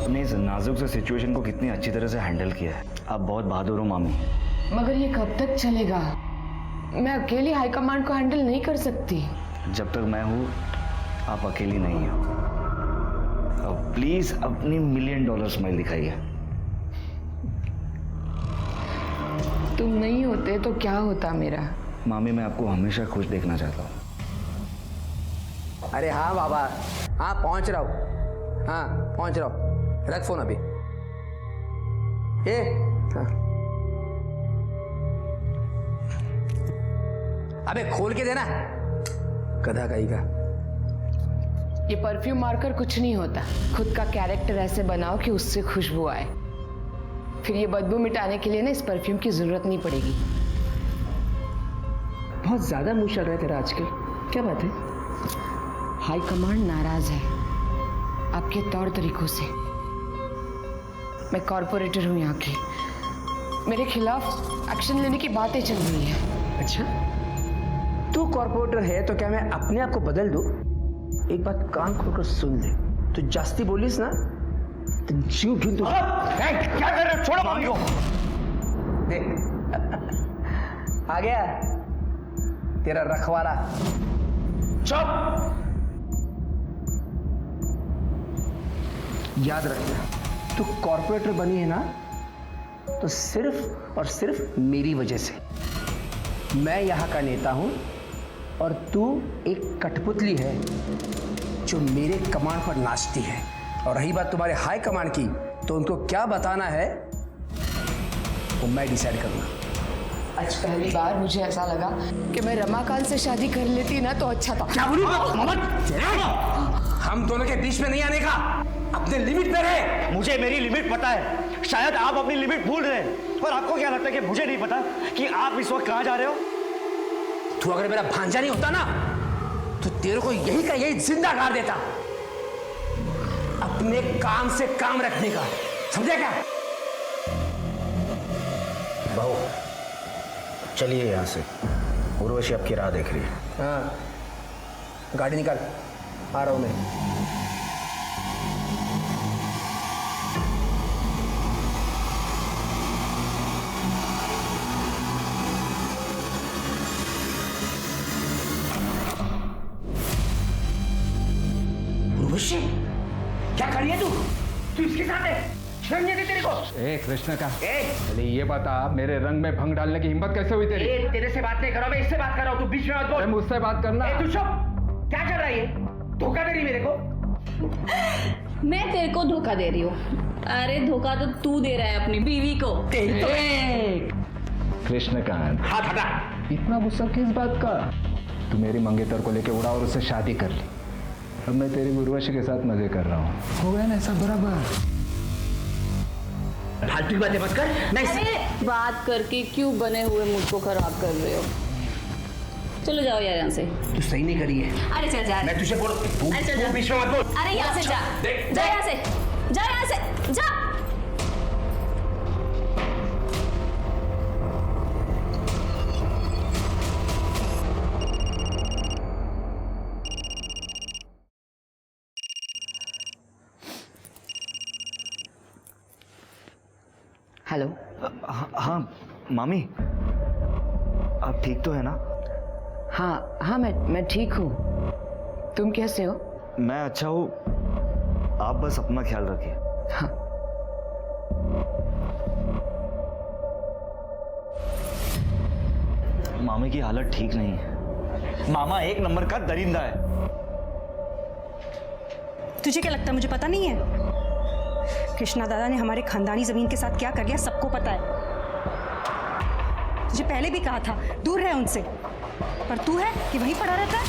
आपने इस नाजुक से सिचुएशन को कितनी अच्छी तरह से हैंडल किया है। आप बहुत बहादुर हो मामी। मगर ये कब तक चलेगा? मैं अकेली हाई कमांड को हैंडल नहीं कर सकती। जब तक मैं हूँ आप अकेली नहीं हो। अब प्लीज अपनी $1 मिलियन स्माइल दिखाइए। तुम नहीं होते तो क्या होता मेरा? मामी मैं आपको हमेशा खुश देखना चाहता हूँ। अरे हाँ बाबा, हाँ पहुंच रहा हूँ, हाँ पहुंच रहा हूँ। रख फोन अभी। हाँ। अबे खोल के देना, गधा कहीं का। ये परफ्यूम मारकर कुछ नहीं होता। खुद का कैरेक्टर ऐसे बनाओ कि उससे खुशबू आए, फिर ये बदबू मिटाने के लिए ना इस परफ्यूम की जरूरत नहीं पड़ेगी। बहुत ज्यादा मुंह चल रहा है तेरा आजकल, क्या बात है? हाई कमांड नाराज है आपके तौर तरीकों से। मैं कॉर्पोरेटर हूं यहाँ की, मेरे खिलाफ एक्शन लेने की बातें चल रही है। अच्छा, तू कॉर्पोरेटर है तो क्या मैं अपने आप को बदल दूं? एक बात कान खोलकर सुन ले, तू जास्ती बोलिस ना तो जीव ढूंढ तू। क्या कर रहे हो? छोड़ो मामी को। देख आ गया तेरा रखवाला। चुप। याद रखना, तू कॉर्पोरेटर बनी है ना तो सिर्फ और सिर्फ मेरी वजह से। मैं यहाँ का नेता हूं और तू एक कठपुतली है जो मेरे कमांड पर नाचती है। और रही बात तुम्हारे हाई कमांड की, तो उनको क्या बताना है वो मैं डिसाइड करूंगा। आज पहली बार मुझे ऐसा लगा कि मैं रमाकांत से शादी कर लेती ना तो अच्छा था। क्या बोली? हम दोनों के बीच में नहीं आने का, अपने लिमिट पे रहे। मुझे मेरी लिमिट पता है, शायद आप अपनी लिमिट भूल रहे हैं। और आपको क्या लगता है कि मुझे नहीं पता कि आप इस वक्त कहां जा रहे हो? तू अगर मेरा भांजा नहीं होता ना तो तेरे को यही का यही जिंदा गाड़ देता। अपने काम से काम रखने का, समझे क्या? बहू चलिए यहाँ से, उर्वशी आपकी राह देख रही है। हाँ, गाड़ी निकाल, आ रहा हूं मैं। उर्वशी, क्या कर रही है तू? तू इसके साथ है? शर्म नहीं आती तेरे को? ए कृष्ण का, चलिए ये बता, मेरे रंग में भंग डालने की हिम्मत कैसे हुई तेरी? तेरे से बात नहीं कर रहा, मैं इससे बात कर रहा हूं, तू बीच में मत बोल। मुझसे बात करना। तू चुप, क्या कर रही है? धोखा दे रही मेरे को? मैं तेरे को धोखा दे रही हूँ? अरे धोखा तो तू दे रहा है अपनी बीवी को। कृष्णकांत, हाथ हटा। इतना गुस्सा किस बात का? तू मेरी मंगेतर को लेके उड़ा और उससे शादी कर ली। अब मैं तेरी उर्वशी के साथ मजे कर रहा हूँ। हो गया ना ऐसा बराबर? फालतू की बातें मत कर। नहीं, अरे बात करके क्यों बने हुए मूड को खराब कर रहे हो? चलो जाओ यार यहाँ से। तू सही नहीं करी है। अरे चल जा। मैं तुझे बोल, अरे चल जा। तू बीच में मत बोल। अरे यहाँ से जा, जा यहाँ से, जा यहाँ से, जा। हेलो। हाँ मामी, आप ठीक तो है ना? हाँ मैं ठीक हूँ। तुम कैसे हो? मैं अच्छा हूँ, आप बस अपना ख्याल रखिए। हाँ। मामी की हालत ठीक नहीं है। मामा एक नंबर का दरिंदा है। तुझे क्या लगता है मुझे पता नहीं है? कृष्णा दादा ने हमारे खानदानी जमीन के साथ क्या कर लिया सबको पता है। तुझे पहले भी कहा था दूर रहे उनसे, पर तू है कि वहीं पड़ा रहता है।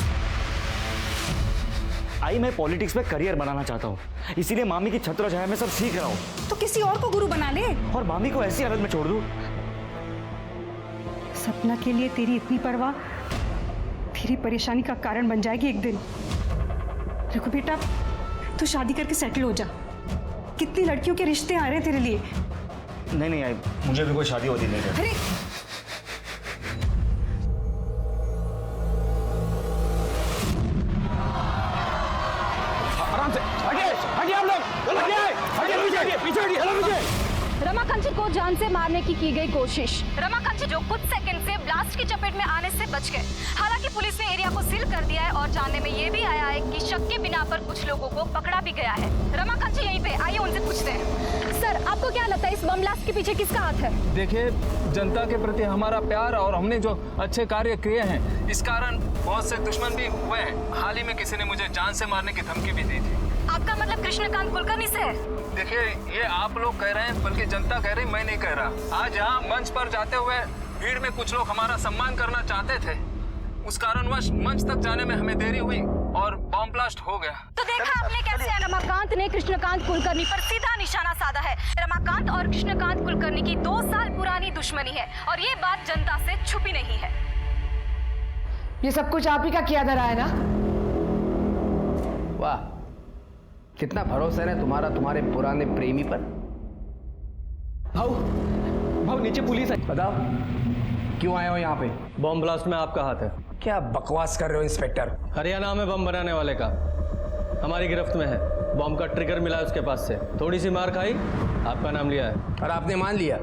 आई मैं पॉलिटिक्स में करियर बनाना चाहता हूँ, इसीलिए मामी की छत्र छाया में सब सीख रहा हूँ। तो किसी और को गुरु बना ले और मामी को ऐसी हालत में छोड़ दूँ? सपना के लिए तेरी इतनी परवाह तेरी परेशानी का कारण बन जाएगी एक दिन। देखो बेटा, तू शादी करके सेटल हो जा। कितनी लड़कियों के रिश्ते आ रहे हैं तेरे लिए। नहीं आई, मुझे भी कोई शादी होती नहीं है। अरे आराम से, हटिए हटिए आप लोग, हटिए हटिए। को जान से मारने की गई कोशिश। रमाकांत जी जो कुछ सेकंड से ब्लास्ट की चपेट में आने से बच गए। हालांकि पुलिस ने एरिया को सील कर दिया है और जानने में ये भी आया है कि शक के बिना पर कुछ लोगों को पकड़ा भी गया है। रमाकांत जी यहीं पे, आइए उनसे पूछते हैं। सर, आपको क्या लगता है इस बम ब्लास्ट के पीछे किसका हाथ है? देखिए, जनता के प्रति हमारा प्यार और हमने जो अच्छे कार्य किए हैं, इस कारण बहुत से दुश्मन भी हुए हैं। हाल ही में किसी ने मुझे जान से मारने की धमकी भी दी थी। आपका मतलब कृष्णकांत कुलकर्णी से है? देखिए, ये आप लोग कह रहे हैं, बल्कि जनता कह रही, मैं नहीं कह रहा। आज यहाँ मंच पर जाते हुए भीड़ में कुछ लोग हमारा सम्मान करना चाहते थे, उस कारणवश मंच तक जाने में हमें देरी हुई और बम ब्लास्ट हो गया। तो देखा आपने कैसे रमाकांत ने कृष्णकांत कुलकर्णी पर सीधा निशाना साधा है। रमाकांत और कृष्णकांत कुलकर्णी की 2 साल पुरानी दुश्मनी है और ये बात जनता से छुपी नहीं है। ये सब कुछ आप ही का किया धरा है ना? वाह, कितना भरोसा है तुम्हारा तुम्हारे पुराने प्रेमी पर। भाव नीचे पुलिस आई। बताओ क्यों आए हो यहाँ पे? बम ब्लास्ट में आपका हाथ है। क्या बकवास कर रहे हो इंस्पेक्टर? हरियाणा में बम बनाने वाले का हमारी गिरफ्त में है। बम का ट्रिगर मिला है उसके पास से। थोड़ी सी मार खाई, आपका नाम लिया है। और आपने मान लिया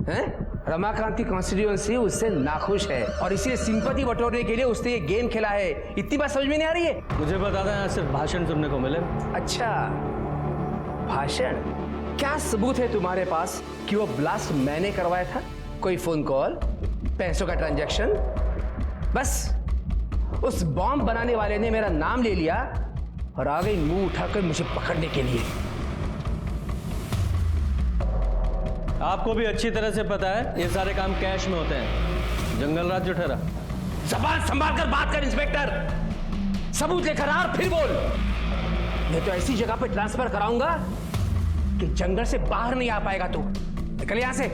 हैं? रमाकांत की कॉन्स्टिट्यूएंसी उससे नाखुश है और इसीलिए सिंपैथी बटोरने के लिए उसने ये गेम खेला है। इतनी बात समझ में नहीं आ रही है? मुझे बता दें, यहाँ सिर्फ भाषण सुनने को मिले। अच्छा, भाषण? क्या सबूत है तुम्हारे पास कि वो ब्लास्ट मैंने करवाया था? कोई फोन कॉल, पैसों का ट्रांजैक्शन? बस उस बॉम्ब बनाने वाले ने मेरा नाम ले लिया और आ गई मुंह उठाकर मुझे पकड़ने के लिए। आपको भी अच्छी तरह से पता है ये सारे काम कैश में होते हैं। जंगल राज जो ठहरा। जबान संभाल कर बात कर इंस्पेक्टर। सबूत लेकर आ और फिर बोल। मैं तो ऐसी जगह पे ट्रांसफर कराऊंगा कि जंगल से बाहर नहीं आ पाएगा तू। निकल यहां से।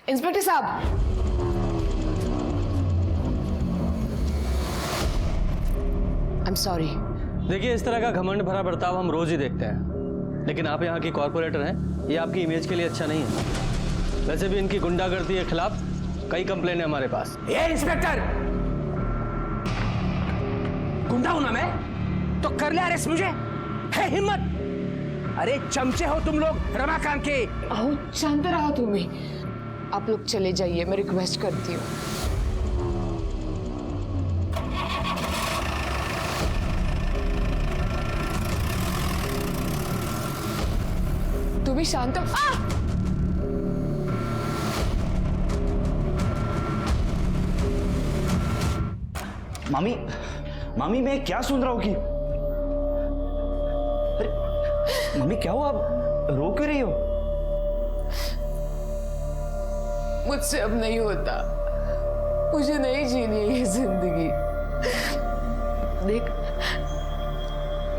इंस्पेक्टर साहब, आई एम सॉरी। देखिए, इस तरह का घमंड भरा बर्ताव हम रोज ही देखते हैं, लेकिन आप यहाँ की कॉर्पोरेटर हैं, ये आपकी इमेज के लिए अच्छा नहीं है। वैसे भी इनकी गुंडागर्दी के खिलाफ कई कंप्लेन है हमारे पास। ये इंस्पेक्टर, गुंडा हूं ना मैं तो कर ले अरेस्ट मुझे? है हिम्मत? अरे चमचे हो तुम लोग रमाकांत के। आओ, शांत रहो तुम ही। आप लोग चले जाइए, मैं रिक्वेस्ट करती हूँ। तुम भी शांत हो। मामी, मामी मैं क्या सुन रहा हूँ कि अरे मम्मी क्या हुआ? आप रो क्यों रही हो? मुझसे अब नहीं होता, मुझे नहीं जीनी है ये जिंदगी। देख,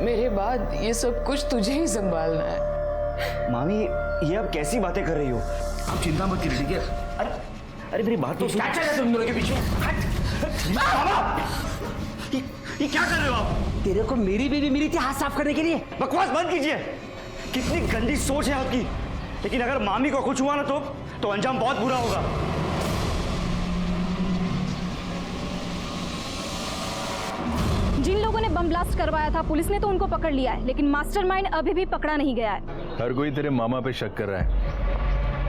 मेरे बाद ये सब कुछ तुझे ही संभालना है। मामी, ये आप कैसी बातें कर रही हो? आप चिंता मत कीजिए, ठीक है? अरे अरे मेरी बात तो सुनो। क्या चल रहा है तुम दोनों के पीछे? ये क्या कर रहे हो आप? तेरे को मेरी बीवी मिली थी हाथ साफ करने के लिए। बकवास बंद कीजिए। कितनी गंदी सोच है आपकी। लेकिन अगर मामी को कुछ हुआ ना तो अंजाम बहुत बुरा होगा। जिन लोगों ने बम ब्लास्ट करवाया था पुलिस ने तो उनको पकड़ लिया है, लेकिन मास्टरमाइंड अभी भी पकड़ा नहीं गया है। हर कोई तेरे मामा पे शक कर रहा है,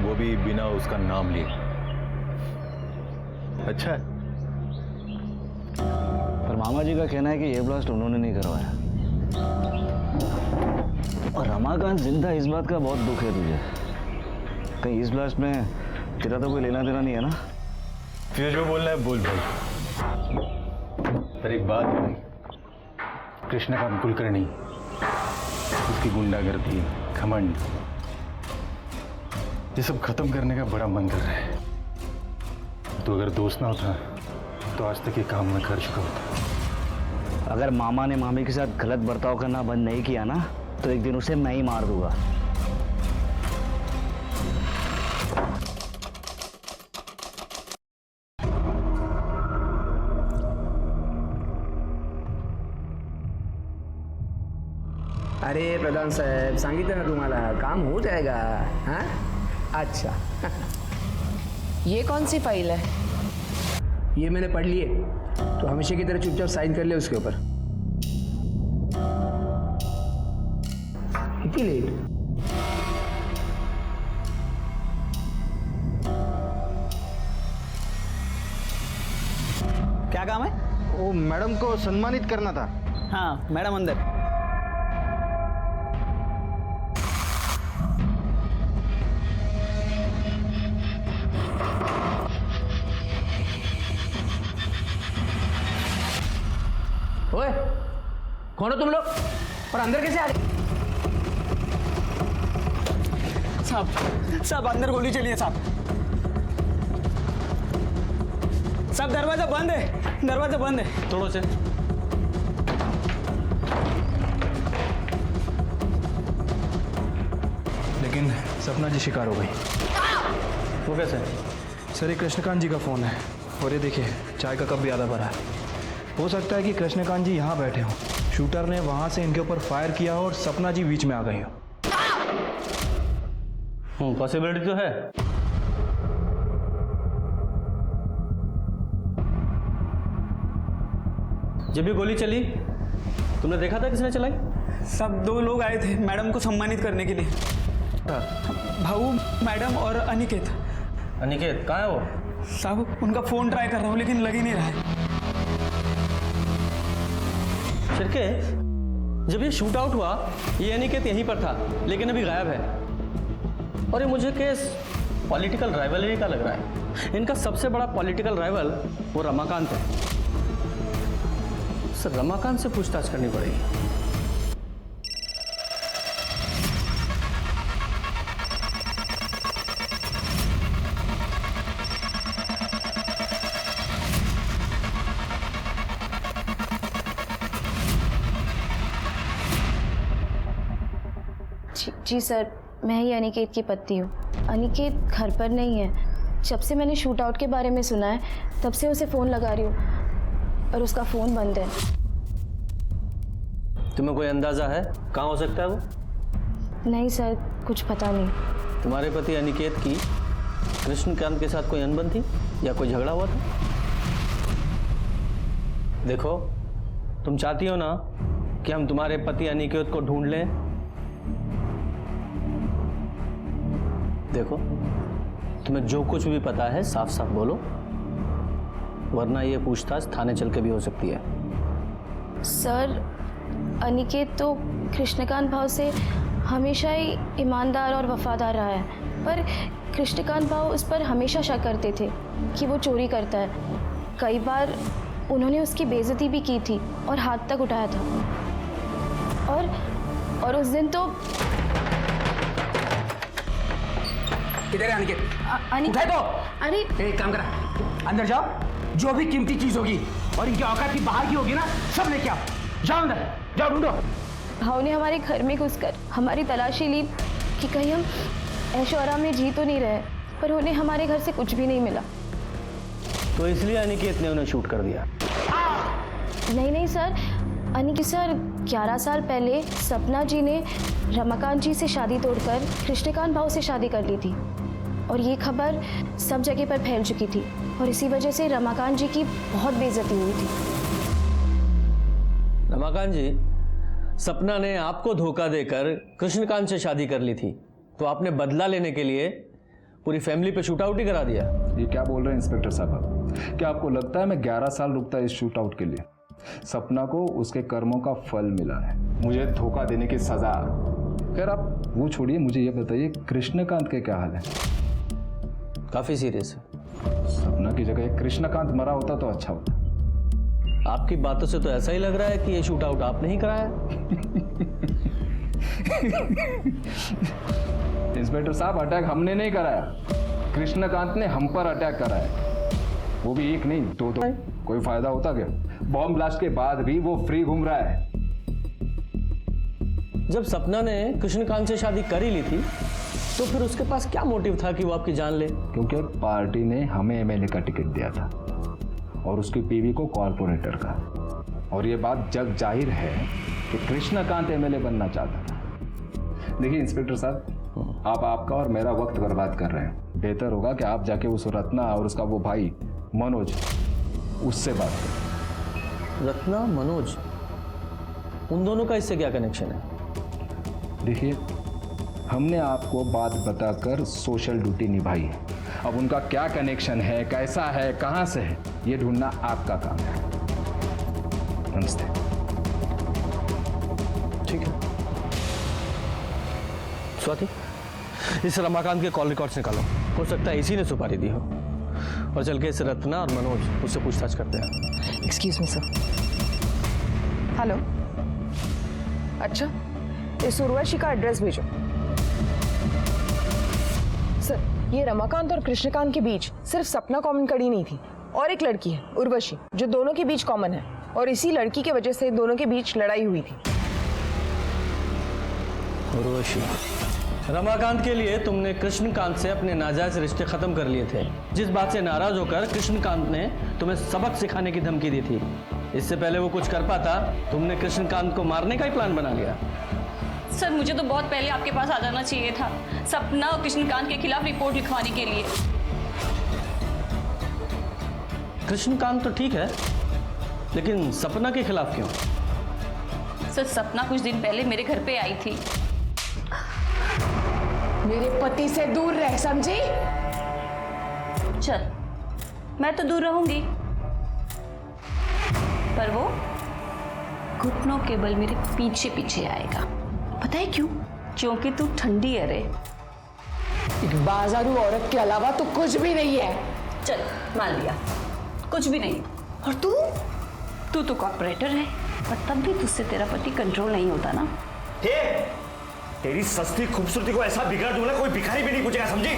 वो भी बिना उसका नाम लिए। अच्छा है। पर मामा जी का कहना है कि ये ब्लास्ट उन्होंने नहीं करवाया। और रमाकांत जिंदा, इस बात का बहुत दुख है तुझे। कहीं इस ब्लास्ट में तेरा तो कोई लेना देना नहीं है ना? तुझे जो बोलना है बोल भाई। पर एक बात है भाई, कृष्णकांत कुलकर्णी, उसकी गुंडागर्दी, घमंड, ये सब खत्म करने का बड़ा मन कर रहा है। तो अगर दोस्त ना होता तो आज तक ये काम मैं कर चुका होता। अगर मामा ने मामी के साथ गलत बर्ताव करना बंद नहीं किया ना तो एक दिन उसे मैं ही मार दूंगा। अरे प्रधान साहेब, सांगितलं ना तुम्हाला, काम हो जाएगा। हाँ, अच्छा। ये कौन सी फाइल है? ये मैंने पढ़ ली है, तो हमेशा की तरह चुपचाप साइन कर ले उसके ऊपर। कितनी लेट? क्या काम है? वो मैडम को सम्मानित करना था। हाँ मैडम अंदर। ओए, कौन हो तुम लोग और अंदर कैसे आ गए? साहब अंदर गोली चली है साहब। साहब दरवाजा बंद है, दरवाजा बंद है। तोड़ो से। लेकिन सपना जी शिकार हो गई। वो कैसे? सर ये कृष्णकांत जी का फ़ोन है और ये देखिए चाय का कप भी आधा भरा है। हो सकता है कि कृष्णकांत जी यहाँ बैठे हों, शूटर ने वहाँ से इनके ऊपर फायर किया हो और सपना जी बीच में आ गई हो। पॉसिबिलिटी तो है। जब भी गोली चली तुमने देखा था किसने चलाई? सब 2 लोग आए थे मैडम को सम्मानित करने के लिए। भाऊ, मैडम और अनिकेत। अनिकेत कहाँ है वो? साहब उनका फ़ोन ट्राई कर रहा हूँ लेकिन लग ही नहीं रहा है। शिरके, जब ये शूट आउट हुआ ये अनिकेत यहीं पर था लेकिन अभी गायब है। और ये मुझे केस पॉलिटिकल राइवलरी का लग रहा है। इनका सबसे बड़ा पॉलिटिकल राइवल वो रमाकांत है। सर रमाकांत से पूछताछ करनी पड़ेगी। जी सर, मैं ही अनिकेत की पत्नी हूँ। अनिकेत घर पर नहीं है। जब से मैंने शूट आउट के बारे में सुना है तब से उसे फ़ोन लगा रही हूँ और उसका फ़ोन बंद है। तुम्हें कोई अंदाजा है कहाँ हो सकता है वो? नहीं सर, कुछ पता नहीं। तुम्हारे पति अनिकेत की कृष्णकांत के साथ कोई अनबन थी या कोई झगड़ा हुआ था? देखो, तुम चाहती हो ना कि हम तुम्हारे पति अनिकेत को ढूंढ लें? देखो, तुम्हें जो कुछ भी पता है साफ साफ बोलो, वरना ये पूछताछ थाने चल के भी हो सकती है। सर, अनिकेत तो कृष्णकांत भाव से हमेशा ही ईमानदार और वफादार रहा है, पर कृष्णकांत भाव उस पर हमेशा शक करते थे कि वो चोरी करता है। कई बार उन्होंने उसकी बेइज्जती भी की थी और हाथ तक उठाया था। और उस दिन तो किधर है अनिकेत? अनिकेत, उठाए तो। अरे एक काम करा, अंदर जाओ, जो भी कीमती चीज होगी और इनकी औकात की बाहर की होगी ना सब लेके आओ। जाओ अंदर, जाओ ढूंढो। भाव ने हमारे घर में घुसकर हमारी तलाशी ली कि कहीं हम ऐशो आराम में जी तो नहीं रहे, पर उन्हें हमारे घर से कुछ भी नहीं मिला। तो इसलिए अनिकेत ने उन्हें शूट कर दिया? नहीं सर, अनिकेत सर 11 साल पहले सपना जी ने रमाकांत जी से शादी तोड़कर कृष्णकांत भाव से शादी कर ली थी और ये खबर सब जगह पर फैल चुकी थी और इसी वजह से रमाकांत जी की बहुत बेइज्जती हुई थी। रमाकांत जी, सपना ने आपको धोखा देकर कृष्णकांत से शादी कर ली थी, तो आपने बदला लेने के लिए पूरी फैमिली पे शूट आउट ही करा दिया। ये क्या बोल रहे हैं इंस्पेक्टर साहब? क्या आपको लगता है मैं 11 साल रुकता इस शूट आउट के लिए? सपना को उसके कर्मों का फल मिला है, मुझे धोखा देने की सजा। खैर आप वो छोड़िए, मुझे ये बताइए कृष्णकांत के क्या हाल है? काफी सीरियस है। सपना की जगह कृष्णकांत मरा होता तो अच्छा होता। आपकी बातों से तो ऐसा ही लग रहा है कि ये शूट आउट आपने ही कराया। इंस्पेक्टर साहब, अटैक हमने नहीं कराया, कृष्णकांत ने हम पर अटैक कराया, वो भी एक नहीं दो। कोई फायदा होता क्या? बॉम्ब ब्लास्ट के बाद भी वो फ्री घूम रहा है। जब सपना ने कृष्णकांत से शादी कर ही ली थी तो फिर उसके पास क्या मोटिव था कि वो आपकी जान ले? क्योंकि पार्टी ने हमें एमएलए का टिकट दिया था और उसकी बीवी को कॉर्पोरेटर का, और ये बात जग जाहिर है कि कृष्णकांत एमएलए बनना चाहता था। देखिए इंस्पेक्टर साहब, आप आपका और मेरा वक्त बर्बाद कर रहे हैं। बेहतर होगा कि आप जाके उस रत्ना और उसका वो भाई मनोज, उससे बात करें। रत्ना, मनोज, उन दोनों का इससे क्या कनेक्शन है? देखिए, हमने आपको बात बताकर सोशल ड्यूटी निभाई है। अब उनका क्या कनेक्शन है, कैसा है, कहाँ से है, ये ढूंढना आपका काम है। नमस्ते। ठीक है स्वाति, इस रमाकांत के कॉल रिकॉर्ड्स निकालो। हो सकता है इसी ने सुपारी दी हो। और चल के इस रत्ना और मनोज उससे पूछताछ करते हैं। Excuse me sir. हेलो, अच्छा इस उर्वशी का एड्रेस भेजो। सर, ये रमाकांत और कृष्णकांत के बीच सिर्फ सपना कॉमन कड़ी नहीं थी, और एक लड़की है उर्वशी जो दोनों के बीच कॉमन है, और इसी लड़की के वजह से दोनों के बीच लड़ाई हुई थी। उर्वशी, रमाकांत के लिए तुमने कृष्णकांत से अपने नाजायज रिश्ते खत्म कर लिए थे, जिस बात से नाराज होकर कृष्णकांत ने तुम्हें सबक सिखाने की धमकी दी थी। इससे पहले वो कुछ कर पाता, तुमने कृष्णकांत को मारने का ही प्लान बना लिया। सर, मुझे तो बहुत पहले आपके पास आ जाना चाहिए था, सपना और कृष्णकांत के खिलाफ रिपोर्ट लिखवाने के लिए। कृष्णकांत तो ठीक है, लेकिन सपना के खिलाफ क्यों? सर, सपना कुछ दिन पहले मेरे घर पे आई थी। मेरे पति से दूर रह, समझी? चल, मैं तो दूर रहूंगी, पर वो घुटनों के बल मेरे पीछे पीछे आएगा। पता है क्यों? क्योंकि तू ठंडी है रे। एक बाजारू औरत के अलावा तो कुछ भी नहीं है। चल, मान लिया कुछ भी नहीं। और तू तो कॉर्पोरेटर है, पर तब भी तुझसे तेरा पति कंट्रोल नहीं होता ना। तेरी सस्ती खूबसूरती को ऐसा बिगाड़ दूंगा कोई भिखारी भी नहीं पूछेगा, समझी?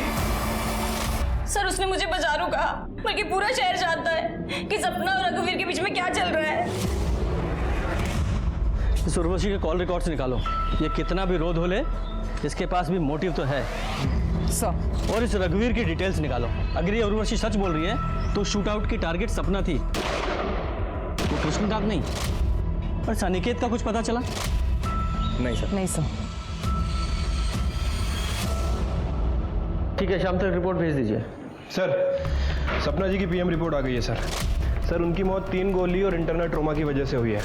सर, उसने मुझे बाजारू कहा, बल्कि पूरा शहर जानता है कि सपना और रघुवीर के बीच में क्या चल रहा है। इस उर्वशी के कॉल रिकॉर्ड्स निकालो। ये कितना भी रोध हो ले, इसके पास भी मोटिव तो है। सर, और इस रघुवीर की डिटेल्स निकालो। अगर ये उर्वशी सच बोल रही है तो शूट आउट की टारगेट सपना थी, वो कृष्णकांत नहीं। पर अनिकेत का कुछ पता चला? नहीं सर। नहीं सर। ठीक है, शाम तक रिपोर्ट भेज दीजिए। सर, सपना जी की पीएम रिपोर्ट आ गई है सर। सर, उनकी मौत 3 गोली और इंटरनल ट्रोमा की वजह से हुई है,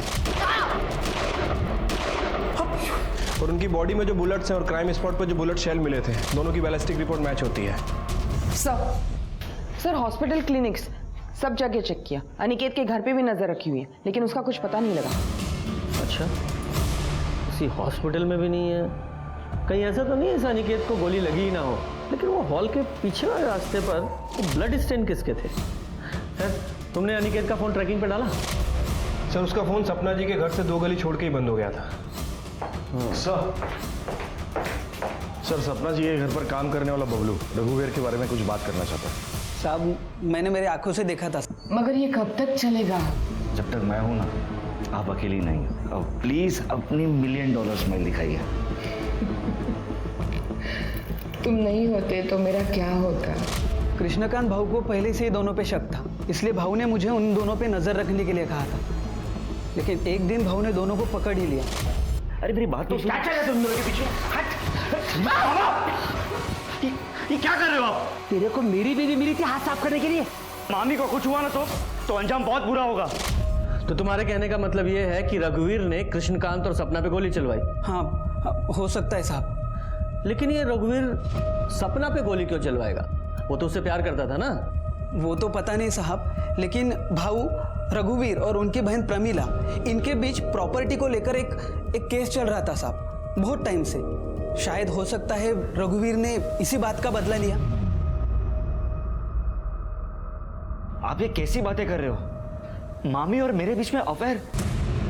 और उनकी बॉडी में जो बुलेट्स हैं और क्राइम स्पॉट पर जो बुलेट शेल मिले थे, दोनों की बैलिस्टिक रिपोर्ट मैच होती है। सर हॉस्पिटल, क्लिनिक्स सब जगह चेक किया, अनिकेत के घर पे भी नजर रखी हुई है, लेकिन उसका कुछ पता नहीं लगा। अच्छा, किसी हॉस्पिटल में भी नहीं है? कहीं ऐसा तो नहीं है अनिकेत को गोली लगी ही ना हो? लेकिन वो हॉल के पीछे वाले रास्ते पर वो ब्लड स्टेन किसके थे? सर, तुमने अनिकेत का फोन ट्रैकिंग पे डाला? सर, उसका फोन सपना जी के घर से 2 गली छोड़ के ही बंद हो गया था। सर, सपना जी के घर पर काम करने वाला बबलू रघुवीर के बारे में कुछ बात करना चाहता है। साहब, मैंने मेरे आंखों से देखा था। मगर ये कब तक चलेगा? जब तक मैं हूं ना, आप अकेली नहीं। अब प्लीज अपनी $1 मिलियन स्माइल दिखाइए। तुम नहीं होते तो मेरा क्या होता? कृष्णकांत भाऊ को पहले से ही दोनों पे शक था, इसलिए भाऊ ने मुझे उन दोनों पे नजर रखने के लिए कहा था। लेकिन एक दिन भाऊ ने दोनों को पकड़ ही लिया। अरे मेरी बात तो सुन। क्या चल रहा है तुम दोनों के पीछे? ये क्या कर रहे हो आप? तेरे को मेरी बीवी मिली थी हाथ साफ करने के लिए। मामी को कुछ हुआ ना तो अंजाम बहुत बुरा होगा। तो तुम्हारे कहने का मतलब ये है कि रघुवीर ने कृष्णकांत और सपना पे गोली चलवाई? हाँ, हो सकता है साहब। लेकिन ये रघुवीर सपना पे गोली क्यों चलवाएगा? वो तो उससे प्यार करता था ना। वो तो पता नहीं साहब, लेकिन भाऊ रघुवीर और उनकी बहन प्रमीला, इनके बीच प्रॉपर्टी को लेकर एक केस चल रहा था साहब, बहुत टाइम से। शायद हो सकता है रघुवीर ने इसी बात का बदला लिया। आप ये कैसी बातें कर रहे हो? मामी और मेरे बीच में अफेयर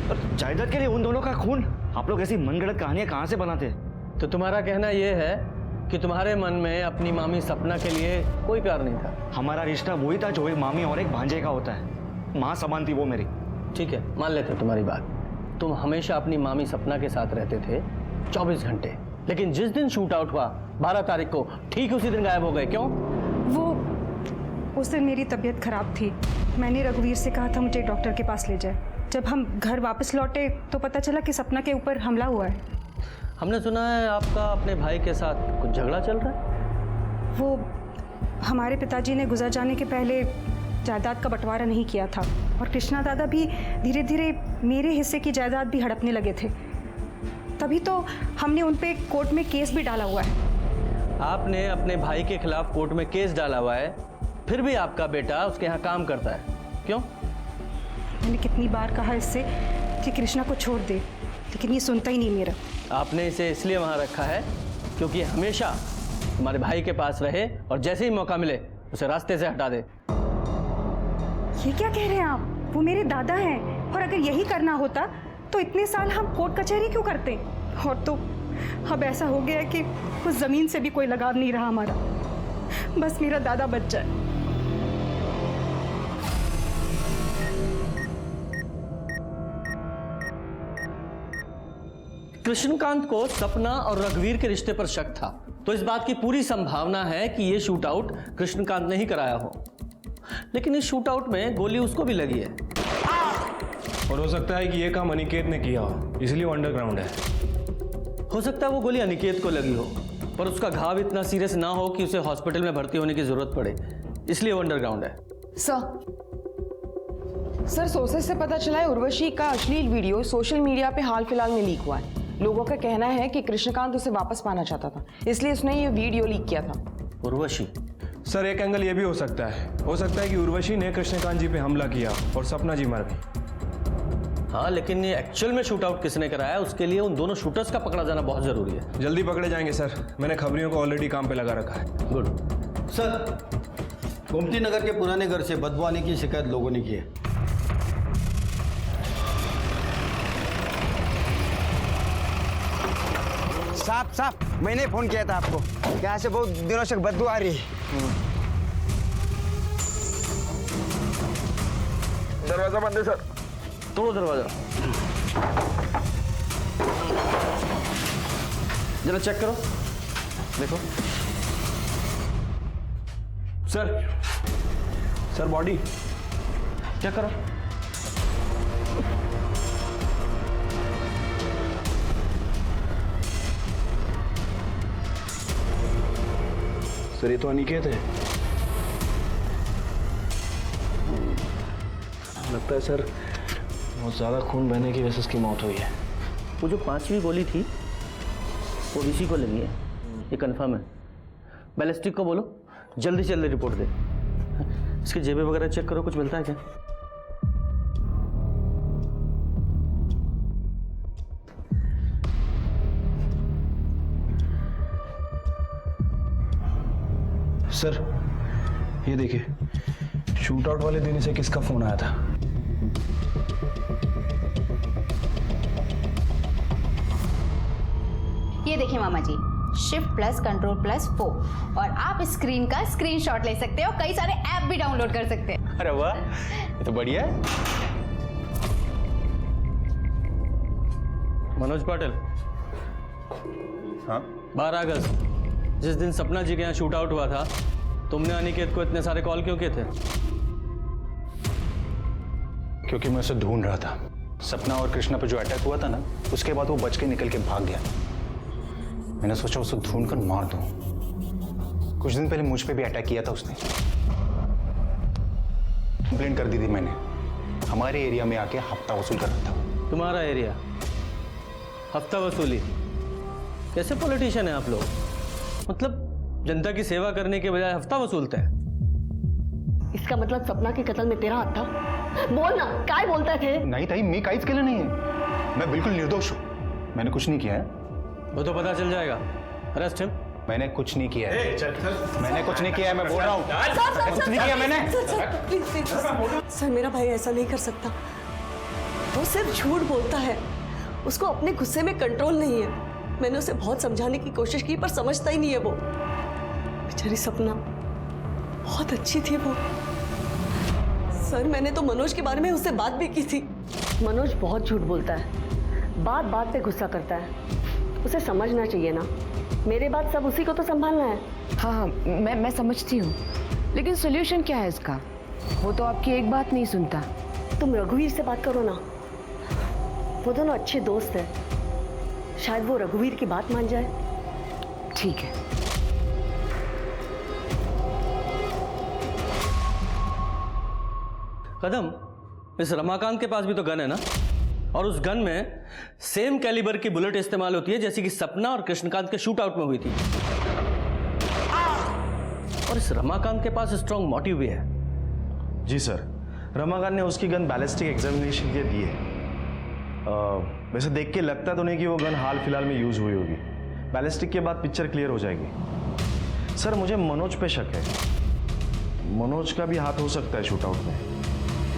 और जायदाद के लिए उन दोनों का खून? आप लोग ऐसी मनगढ़ंत कहानियां कहां से बनाते हैं? तो तुम्हारा कहना यह है कि तुम्हारे मन में अपनी मामी सपना के लिए कोई प्यार नहीं था? हमारा रिश्ता वही था जो एक मामी और एक भांजे का होता है। माँ समान थी वो मेरी। ठीक है, मान लेते तुम्हारी बात। तुम हमेशा अपनी मामी सपना के साथ रहते थे 24 घंटे, लेकिन जिस दिन शूट आउट हुआ 12 तारीख को, ठीक उसी दिन गायब हो गए। क्यों? वो उस दिन मेरी तबीयत खराब थी। मैंने रघुवीर से कहा था मुझे डॉक्टर के पास ले जाए। जब हम घर वापस लौटे तो पता चला कि सपना के ऊपर हमला हुआ है। हमने सुना है आपका अपने भाई के साथ कुछ झगड़ा चल रहा है। वो हमारे पिताजी ने गुजर जाने के पहले जायदाद का बंटवारा नहीं किया था, और कृष्णा दादा भी धीरे धीरे मेरे हिस्से की जायदाद भी हड़पने लगे थे। तभी तो हमने उन पे कोर्ट में केस भी डाला हुआ है। आपने अपने भाई के खिलाफ कोर्ट में केस डाला हुआ है, फिर भी आपका बेटा उसके यहाँ काम करता है, क्यों? मैंने कितनी बार कहा इससे कि कृष्णा को छोड़ दे, लेकिन ये सुनता ही नहीं मेरा। आपने इसे इसलिए वहाँ रखा है क्योंकि हमेशा हमारे भाई के पास रहे और जैसे ही मौका मिले उसे रास्ते से हटा दे। ये क्या कह रहे हैं आप? वो मेरे दादा हैं, और अगर यही करना होता तो इतने साल हम कोर्ट कचहरी क्यों करते? और तो अब ऐसा हो गया है कि उस जमीन से भी कोई लगाव नहीं रहा हमारा, बस मेरा दादा बच जाए। कृष्णकांत को सपना और रघुवीर के रिश्ते पर शक था, तो इस बात की पूरी संभावना है कि यह शूट आउट कृष्णकांत ने ही कराया हो। लेकिन इस शूट आउट में गोली उसको भी लगी है, और हो सकता है कि ये काम अनिकेत ने किया हो, इसलिए वो अंडरग्राउंड है। हो सकता है वो गोली अनिकेत को लगी हो, पर उसका घाव इतना सीरियस ना हो कि उसे हॉस्पिटल में भर्ती होने की जरूरत पड़े, इसलिए वो अंडरग्राउंड है। सर सोर्सेस से पता चला है उर्वशी का अश्लील वीडियो सोशल मीडिया पे हाल फिलहाल में लीक हुआ है। लोगों का कहना है कि कृष्णकांत उसे वापस पाना चाहता था, इसलिए उसने ये वीडियो लीक किया था। उर्वशी? सर एक एंगल ये भी हो सकता है कि उर्वशी ने कृष्णकांत जी पे हमला किया और सपना जी मर गई। हाँ, लेकिन ये एक्चुअल में शूट आउट किसने कराया, उसके लिए उन दोनों शूटर्स का पकड़ा जाना बहुत जरूरी है। जल्दी पकड़े जाएंगे सर, मैंने खबरियों को ऑलरेडी काम पे लगा रखा है। गुड। सर, गोमती नगर के पुराने घर से बदबू आने की शिकायत लोगों ने की है। साहब मैंने फोन किया था आपको, यहाँ से बहुत दिनों से बदबू आ रही है। दरवाजा बंद है सर। तोड़ो दरवाजा, जरा चेक करो, देखो। सर बॉडी चेक करो। सर ये तो अनिकेत है। लगता है सर बहुत ज़्यादा खून बहने की वजह से उसकी मौत हुई है। वो जो 5वीं गोली थी वो इसी को लगी है, ये कंफर्म है। बैलिस्टिक को बोलो जल्दी से जल्दी रिपोर्ट दे। इसकी जेबें वगैरह चेक करो, कुछ मिलता है क्या? सर ये देखिए, शूट आउट वाले दिन से किसका फोन आया था? ये देखिए मामा जी, शिफ्ट प्लस कंट्रोल प्लस 4, और आप स्क्रीन का स्क्रीनशॉट ले सकते हो, कई सारे ऐप भी डाउनलोड कर सकते हैं। अरे वाह, ये तो बढ़िया है। मनोज पाटिल, हाँ 12 अगस्त जिस दिन सपना जी के यहाँ शूट आउट हुआ था, तुमने अनिकेत को इतने सारे कॉल क्यों किए थे? क्योंकि मैं उसे ढूंढ रहा था। सपना और कृष्णा पे जो अटैक हुआ था ना, उसके बाद वो बच के निकल के भाग गया। मैंने सोचा उसे ढूंढ कर मार दूं। कुछ दिन पहले मुझ पे भी अटैक किया था उसने। कंप्लेंट कर दी थी मैंने। हमारे एरिया में आके हफ्ता वसूल कर रहा था। तुम्हारा एरिया हफ्ता वसूली? कैसे पॉलिटिशियन है आप लोग? मतलब जनता की सेवा करने के बजाय हफ्ता वसूलते हैं। इसका मतलब सपना के कत्ल में तेरा हाथ था? बोल ना, काय बोलता थे? नहीं ताई, मैं काइज के लिए नहीं है। मैं बिल्कुल निर्दोष हूँ, मैंने कुछ नहीं किया है। वो तो पता चल जाएगा। Arrest him. मैंने कुछ नहीं किया है। मैंने कुछ नहीं किया है, मैं बोल रहा हूँ। कुछ नहीं किया मैंने। सर मेरा भाई ऐसा नहीं कर सकता, वो सिर्फ झूठ बोलता है, उसको अपने गुस्से में कंट्रोल नहीं है। मैंने उसे बहुत समझाने की कोशिश की पर समझता ही नहीं है वो। बेचारी सपना बहुत अच्छी थी वो। सर मैंने तो मनोज के बारे में उससे बात भी की थी। मनोज बहुत झूठ बोलता है, बात बात पे गुस्सा करता है, उसे समझना चाहिए ना। मेरे बाद सब उसी को तो संभालना है। हाँ मैं समझती हूँ, लेकिन सोल्यूशन क्या है इसका? वो तो आपकी एक बात नहीं सुनता। तुम रघुवीर से बात करो ना, वो दोनों अच्छे दोस्त हैं, शायद वो रघुवीर की बात मान जाए। ठीक है। कदम, इस रमाकांत के पास भी तो गन है ना? और उस गन में सेम कैलिबर की बुलेट इस्तेमाल होती है जैसी कि सपना और कृष्णकांत के शूट आउट में हुई थी। और इस रमाकांत के पास स्ट्रॉन्ग मोटिव भी है। जी सर, रमाकांत ने उसकी गन बैलिस्टिक एग्जामिनेशन के लिए दी है। वैसे देख के लगता तो नहीं कि वो गन हाल फिलहाल में यूज हुई होगी। बैलिस्टिक के बाद पिक्चर क्लियर हो जाएगी। सर मुझे मनोज पे शक है, मनोज का भी हाथ हो सकता है शूट आउट में।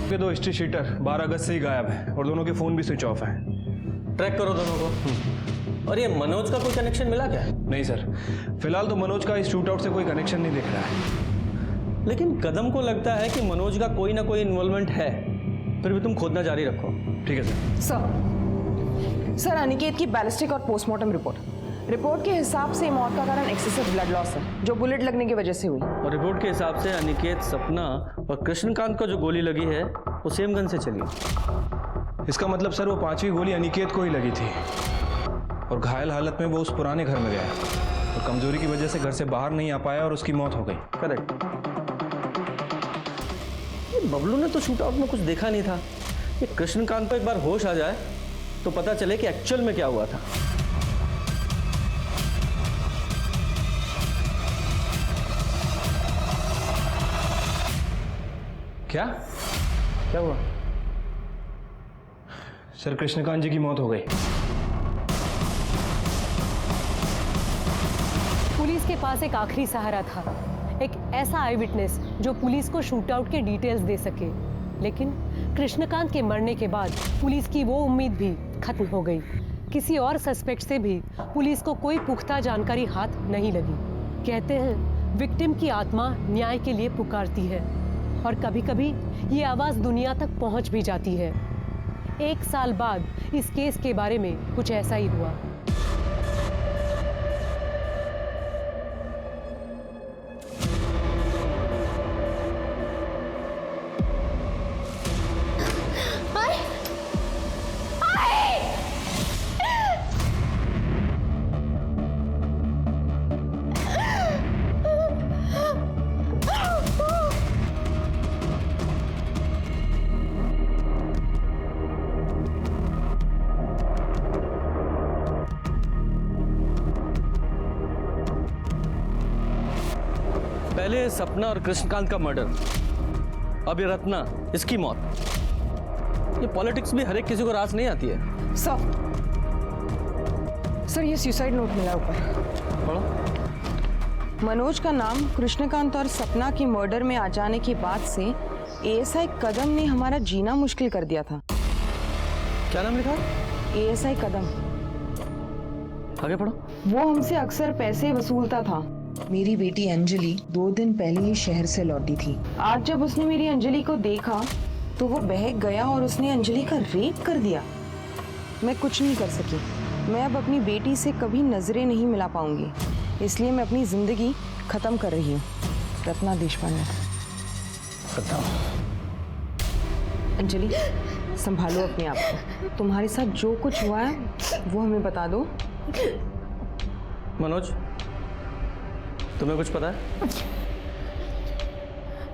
के 2 हिस्ट्री शीटर 12 अगस्त से ही गायब है और दोनों के फोन भी स्विच ऑफ हैं। ट्रैक करो दोनों को। और ये मनोज का कोई कनेक्शन मिला क्या? नहीं सर, फिलहाल तो मनोज का इस शूट आउट से कोई कनेक्शन नहीं दिख रहा है। लेकिन कदम को लगता है कि मनोज का कोई ना कोई इन्वॉल्वमेंट है, फिर भी तुम खोदना जारी रखो। ठीक है सर, अनिकेत की बैलिस्टिक और पोस्टमार्टम रिपोर्ट के हिसाब से मौत का कारण एक्सेसिव ब्लड लॉस है जो बुलेट लगने की वजह से हुई। और रिपोर्ट के हिसाब से अनिकेत, सपना और कृष्णकांत को जो गोली लगी है वो सेम गन से चली। इसका मतलब सर वो 5वीं गोली अनिकेत को ही लगी थी और घायल हालत में वो उस पुराने घर में गया और कमजोरी की वजह से घर से बाहर नहीं आ पाया और उसकी मौत हो गई। करेक्ट। बबलू ने तो शूट आउट में कुछ देखा नहीं था। ये कृष्णकांत को एक बार होश आ जाए तो पता चले कि एक्चुअल में क्या हुआ था। क्या हुआ? सर कृष्णकांत जी की मौत हो गई। पुलिस के पास एक आखिरी सहारा था, एक ऐसा आई विटनेस जो पुलिस को शूट आउट के डिटेल्स दे सके। लेकिन कृष्णकांत के मरने के बाद पुलिस की वो उम्मीद भी खत्म हो गई। किसी और सस्पेक्ट से भी पुलिस को कोई पुख्ता जानकारी हाथ नहीं लगी। कहते हैं विक्टिम की आत्मा न्याय के लिए पुकारती है और कभी कभी ये आवाज़ दुनिया तक पहुंच भी जाती है। 1 साल बाद इस केस के बारे में कुछ ऐसा ही हुआ। पहले सपना और कृष्णकांत का मर्डर, अब ये रत्ना, इसकी मौत। ये पॉलिटिक्स भी हर एक किसी को रास नहीं आती है। सर ये सुसाइड नोट मिला ऊपर। पढ़ो। मनोज का नाम कृष्णकांत और सपना की मर्डर में आ जाने के बाद से एएसआई कदम ने हमारा जीना मुश्किल कर दिया था। क्या नाम लिखा? एएसआई कदम। आगे पढ़ो। वो हमसे अक्सर पैसे वसूलता था। मेरी बेटी अंजलि 2 दिन पहले ही शहर से लौटी थी। आज जब उसने मेरी अंजलि को देखा तो वो बहक गया और उसने अंजलि का रेप कर दिया। मैं कुछ नहीं कर सकी। मैं अब अपनी बेटी से कभी नजरें नहीं मिला पाऊंगी, इसलिए मैं अपनी जिंदगी खत्म कर रही हूँ। रत्ना देशपांडे। अंजलि संभालो अपने आप को। तुम्हारे साथ जो कुछ हुआ है वो हमें बता दो। मनोज, तुम्हें कुछ पता है?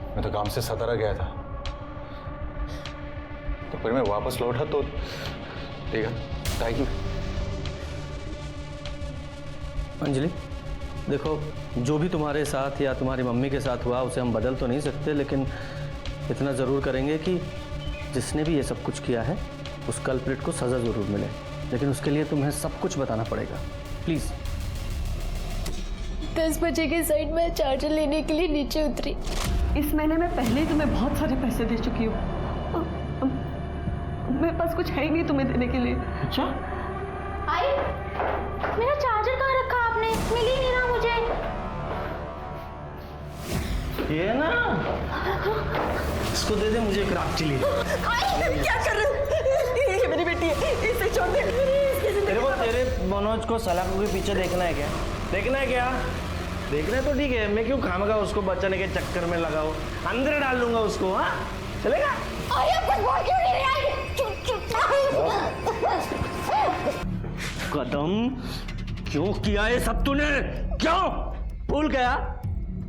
मैं तो काम से सतारा गया था, तो फिर मैं वापस लौटा तो देखा ताई की। अंजलि देखो, जो भी तुम्हारे साथ या तुम्हारी मम्मी के साथ हुआ उसे हम बदल तो नहीं सकते, लेकिन इतना ज़रूर करेंगे कि जिसने भी ये सब कुछ किया है उस कल्प्रिट को सज़ा ज़रूर मिले। लेकिन उसके लिए तुम्हें सब कुछ बताना पड़ेगा, प्लीज़। 10 बजे के साइड में चार्जर लेने के लिए नीचे उतरी। इस महीने में पहले ही तुम्हें बहुत सारे पैसे दे चुकी हूँ। मेरे पास कुछ है ही नहीं तुम्हें देने के लिए। अच्छा? आई, मेरा चार्जर कहाँ रखा आपने? मिल ही नहीं रहा मुझे। ये ना, इसको दे दे मुझे एक रात के लिए। क्या कर रहे हो? ये मेरी बेटी है, इसे छोड़ दे। तेरे मनोज को सलाखों के पीछे देखना है क्या? देखना है क्या? देखना है तो ठीक है, मैं क्यों खामगा उसको बचाने के चक्कर में लगाऊं? अंदर डाल लूंगा उसको। हाँ चलेगा? कदम, क्यों किया ये सब तूने? क्यों? भूल गया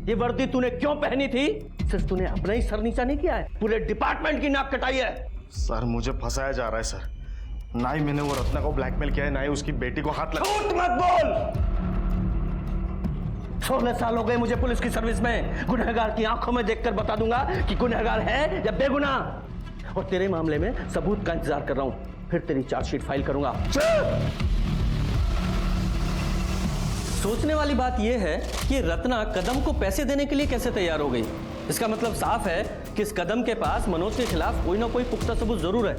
ये वर्दी तूने क्यों पहनी थी? सिर्फ तूने अपना ही सर नीचा नहीं किया है, पूरे डिपार्टमेंट की नाक कटाई है। सर मुझे फंसाया जा रहा है सर। ना ही मैंने वो रत्ना को ब्लैकमेल किया है, ना ही उसकी बेटी को हाथ लगा। झूठ मत बोल। 16 साल हो गए मुझे पुलिस की सर्विस में। गुनहगार की आंखों में देखकर बता दूंगा कि गुनहगार है या बेगुनाह। और तेरे मामले में सबूत का इंतजार कर रहा हूं, फिर तेरी चार्जशीट फाइल करूंगा। सोचने वाली बात यह है कि रत्ना कदम को पैसे देने के लिए कैसे तैयार हो गई। इसका मतलब साफ है कि इस कदम के पास मनोज के खिलाफ कोई ना कोई पुख्ता सबूत जरूर है,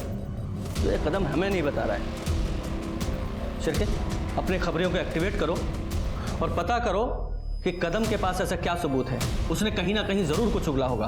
तो ये कदम हमें नहीं बता रहा है। शिरके, अपने खबरियों को एक्टिवेट करो और पता करो कि कदम के पास ऐसा क्या सबूत है। उसने कहीं ना कहीं जरूर कुछ उगला होगा।